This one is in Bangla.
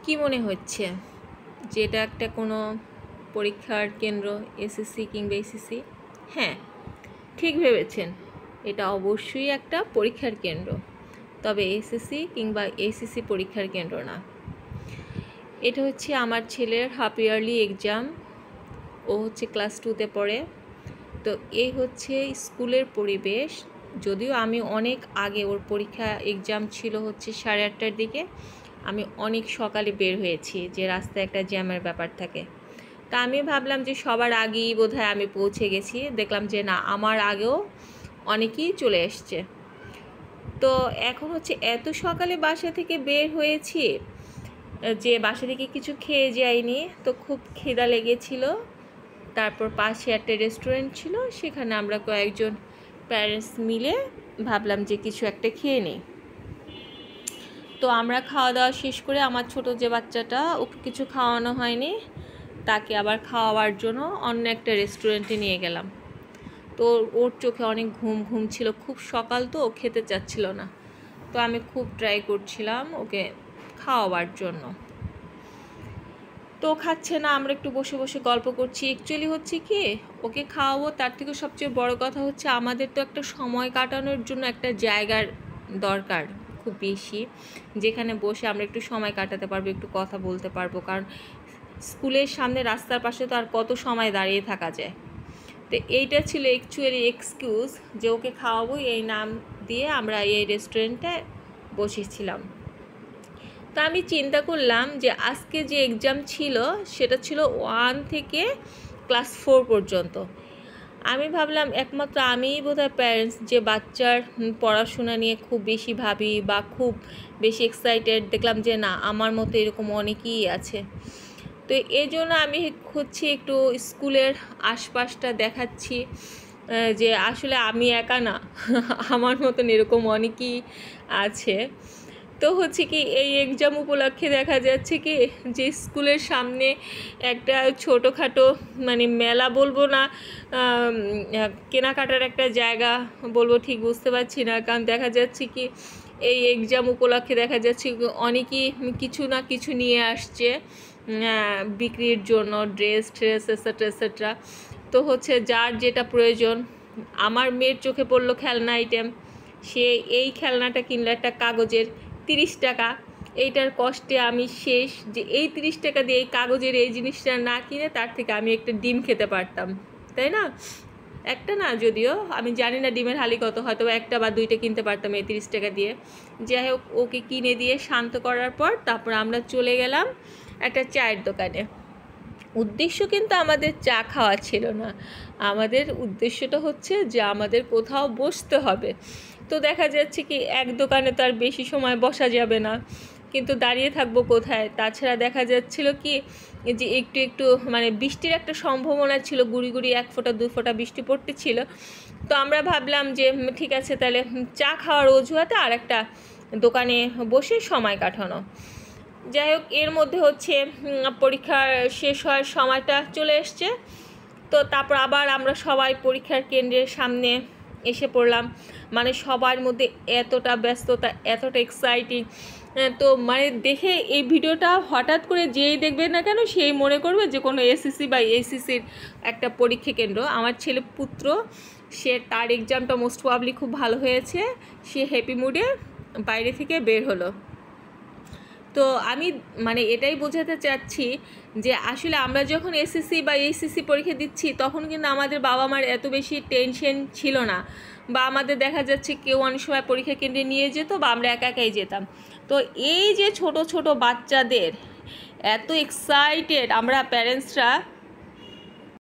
কি মনে হচ্ছে যে এটা একটা কোনো পরীক্ষার কেন্দ্র, এসএসসি কিংবা এসএসসি? হ্যাঁ, ঠিক ভেবেছেন, এটা অবশ্যই একটা পরীক্ষার কেন্দ্র, তবে এসএসসি কিংবা এসএসসি পরীক্ষার কেন্দ্র না। এটা হচ্ছে আমার ছেলের হাফ ইয়ারলি এক্সাম। ও হচ্ছে ক্লাস 2তে পড়ে। তো এই হচ্ছে স্কুলের পরিবেশ। যদিও আমি অনেক আগে, ওর পরীক্ষা এক্সাম ছিল হচ্ছে 8:30টার দিকে, আমি অনেক সকালে বের হয়েছি, যে রাস্তায় একটা জ্যামের ব্যাপার থাকে। তা আমি ভাবলাম যে সবার আগেই বোধহয় আমি পৌঁছে গেছি। দেখলাম যে না, আমার আগেও অনেকেই চলে এসছে। তো এখন হচ্ছে এত সকালে বাসা থেকে বের হয়েছি যে বাসা থেকে কিছু খেয়ে যাইনি, তো খুব খিদা লেগেছিল। তারপর পাশে একটা রেস্টুরেন্ট ছিল, সেখানে আমরা কয়েকজন প্যারেন্টস মিলে ভাবলাম যে কিছু একটা খেয়ে নিই। তো আমরা খাওয়া দাওয়া শেষ করে আমার ছোট যে বাচ্চাটা, ওকে কিছু খাওয়ানো হয়নি, তাকে আবার খাওয়াবার জন্য অন্য একটা রেস্টুরেন্টে নিয়ে গেলাম। তো ওর চোখে অনেক ঘুম ছিল, খুব সকাল তো, ও খেতে চাচ্ছিল না। তো আমি খুব ট্রাই করছিলাম ওকে খাওয়াবার জন্য, তো খাচ্ছে না। আমরা একটু বসে বসে গল্প করছি। অ্যাকচুয়ালি হচ্ছে কি, ওকে খাওয়াবো, তার থেকে সবচেয়ে বড় কথা হচ্ছে আমাদের তো একটা সময় কাটানোর জন্য একটা জায়গার দরকার খুব বেশি, যেখানে বসে আমরা একটু সময় কাটাতে পারবো, একটু কথা বলতে পারবো। কারণ স্কুলের সামনে রাস্তার পাশে তো আর কত সময় দাঁড়িয়ে থাকা যায়। তো এইটা ছিল অ্যাকচুয়ালি এক্সকিউজ যে ওকে খাওয়াবো, এই নাম দিয়ে আমরা এই রেস্টুরেন্টে বসেছিলাম। তা আমি চিন্তা করলাম যে আজকে যে এক্সাম ছিল সেটা ছিল 1 থেকে ক্লাস 4 পর্যন্ত। আমি ভাবলাম একমাত্র আমিই বোধহয় প্যারেন্টস যে বাচ্চার পড়াশোনা নিয়ে খুব বেশি ভাবি বা খুব বেশি এক্সাইটেড। দেখলাম যে না, আমার মতো এরকম অনেকেই আছে। তো এই জন্য আমি হচ্ছে একটু স্কুলের আশপাশটা দেখাচ্ছি যে আসলে আমি একা না, আমার মতন এরকম অনেকেই আছে। তো হচ্ছে কি, এই এক্সাম উপলক্ষে দেখা যাচ্ছে কি যে স্কুলের সামনে একটা ছোটোখাটো মানে মেলা বলবো না, কেনাকাটার একটা জায়গা বলবো, ঠিক বুঝতে পারছি না। কারণ দেখা যাচ্ছে কি এই এক্সাম উপলক্ষে দেখা যাচ্ছে অনেকেই কিছু না কিছু নিয়ে আসছে বিক্রির জন্য, ড্রেস এটসেট্রা। তো হচ্ছে যার যেটা প্রয়োজন। আমার মেয়ের চোখে পড়লো খেলনা আইটেম, সে এই খেলনাটা কিনলো একটা কাগজের, 30 টাকা। এইটার কষ্টে আমি শেষ, যে এই 30 টাকা দিয়ে এই কাগজের এই জিনিসটা না কিনে তার থেকে আমি একটা ডিম খেতে পারতাম, তাই না? একটা না, যদিও আমি জানি না ডিমের হালি কত, হয়তো একটা বা দুইটা কিনতে পারতাম এই 30 টাকা দিয়ে। যাই হোক, ওকে কিনে দিয়ে শান্ত করার পর তারপর আমরা চলে গেলাম একটা চায়ের দোকানে। উদ্দেশ্য কিন্তু আমাদের চা খাওয়া ছিল না, আমাদের উদ্দেশ্যটা হচ্ছে যে আমাদের কোথাও বসতে হবে। তো দেখা যাচ্ছে কি এক দোকানে তো আর বেশি সময় বসা যাবে না, কিন্তু দাঁড়িয়ে থাকবো কোথায়? তাছাড়া দেখা যাচ্ছিল কি যে একটু মানে বৃষ্টির একটা সম্ভাবনা ছিল, গুড়ি 1 ফোঁটা 2 ফোঁটা বৃষ্টি পড়তে ছিল। তো আমরা ভাবলাম যে ঠিক আছে, তাহলে চা খাওয়ার অজুহাতে আর একটা দোকানে বসে সময় কাটানো। যাই হোক, এর মধ্যে হচ্ছে পরীক্ষা শেষ হওয়ার সময়টা চলে এসছে। তো তারপর আবার আমরা সবাই পরীক্ষার কেন্দ্রের সামনে এসে পড়লাম। মানে সবার মধ্যে এতটা ব্যস্ততা, এতটা এক্সাইটিং। তো মানে দেখে এই ভিডিওটা হঠাৎ করে যেই দেখবে না কেন সেই মনে করবে যে কোনো এসএসসি বা এসএসসির একটা পরীক্ষা কেন্দ্র। আমার ছেলে পুত্র, সে তার এক্সামটা মোস্ট প্রবাবলি খুব ভালো হয়েছে, সে হ্যাপি মুডে বাইরে থেকে বের হলো। তো আমি মানে এটাই বোঝাতে চাচ্ছি যে আসলে আমরা যখন এসএসসি বা এইচএসসি পরীক্ষা দিচ্ছি তখন কিন্তু আমাদের বাবা মার এত বেশি টেনশন ছিল না, বা আমাদের দেখা যাচ্ছে কেউ অনেক সময় পরীক্ষা কেন্দ্রে নিয়ে যেত বা আমরা একাই যেতাম। তো এই যে ছোট ছোট বাচ্চাদের এত এক্সাইটেড আমরা প্যারেন্টসরা,